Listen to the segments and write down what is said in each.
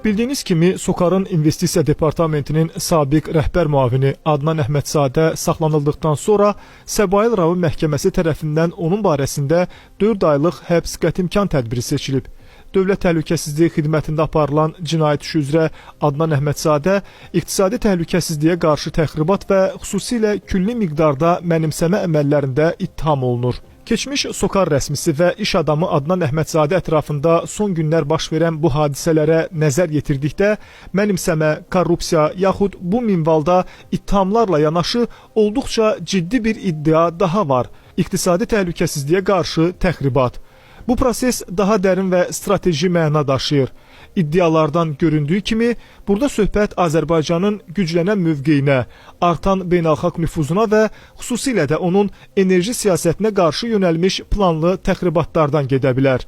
Bildiyiniz kimi, SOCAR-ın İnvestisiya Departamentinin sabiq rəhbər müavini Adnan Əhmədzadə saxlanıldıqdan sonra Səbail Ravi Məhkəməsi tərəfindən onun barəsində 4 aylıq həbs qətimkan tədbiri seçilib. Dövlət Təhlükəsizliyi Xidmətində aparılan cinayət işi üzrə Adnan Əhmədzadə iqtisadi təhlükəsizliyə qarşı təxribat və xüsusilə külli miqdarda mənimsəmə əməllərində ittiham olunur. Keçmiş SOCAR rəsmisi və iş adamı Adnan Əhmədzadə ətrafında son günlər baş verən bu hadisələrə nəzər yetirdikdə, mənimsəmə, korrupsiya yaxud bu minvalda ittihamlarla yanaşı olduqca ciddi bir iddia daha var: iqtisadi təhlükəsizliyə qarşı təxribat. Bu proses daha dərin və strateji məna daşıyır. İddialardan göründüyü kimi, burada söhbət Azərbaycanın güclənən mövqeyinə, artan beynəlxalq nüfuzuna və xüsusilə də onun enerji siyasətinə qarşı yönəlmiş planlı təxribatlardan gedə bilər.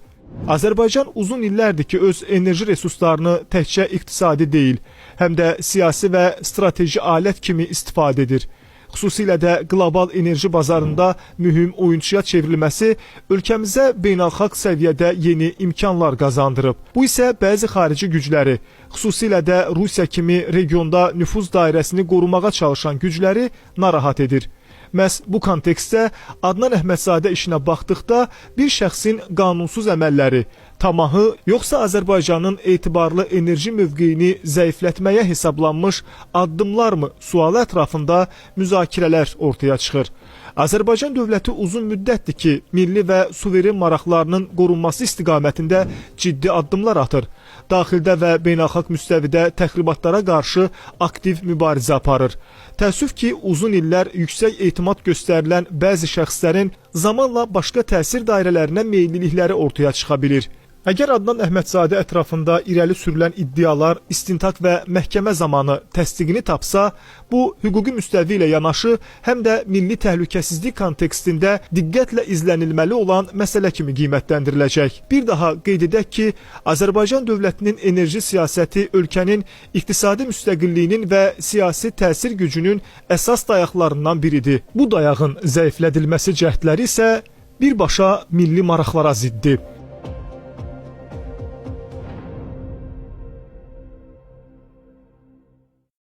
Azərbaycan uzun illərdir ki, öz enerji resurslarını təkcə iqtisadi deyil, həm də siyasi və strateji alət kimi istifadə edir. Xüsusilə də qlobal enerji bazarında mühüm oyunçuya çevrilməsi ölkəmizə beynəlxalq səviyyədə yeni imkanlar qazandırıb. Bu isə bəzi xarici gücləri, xüsusilə də Rusiya kimi regionda nüfuz dairəsini qorumağa çalışan gücləri narahat edir. Məhz bu kontekstdə Adnan Əhmədzadə işinə baxdıqda bir şəxsin qanunsuz əməlləri, tamahı, yoxsa Azərbaycanın etibarlı enerji mövqeyini zəiflətməyə hesablanmış addımlarmı sualı ətrafında müzakirələr ortaya çıxır. Azərbaycan dövləti uzun müddətdir ki, milli və suveren maraqlarının qorunması istiqamətində ciddi addımlar atır. Daxildə və beynəlxalq müstəvidə təxribatlara qarşı aktiv mübarizə aparır. Təəssüf ki, uzun illər yüksək etimad göstərilən bəzi şəxslərin zamanla başqa təsir dairələrinə meyillilikləri ortaya çıxa bilir. Əgər Adnan Əhmədzadə ətrafında irəli sürülən iddialar istintaq və məhkəmə zamanı təsdiqini tapsa, bu hüquqi müstəvi ilə yanaşı həm də milli təhlükəsizlik kontekstində diqqətlə izlənilməli olan məsələ kimi qiymətləndiriləcək. Bir daha qeyd edək ki, Azərbaycan dövlətinin enerji siyasəti ölkənin iqtisadi müstəqilliyinin və siyasi təsir gücünün əsas dayaqlarından biridir. Bu dayağın zəiflədilməsi cəhdləri isə birbaşa milli maraqlara ziddir.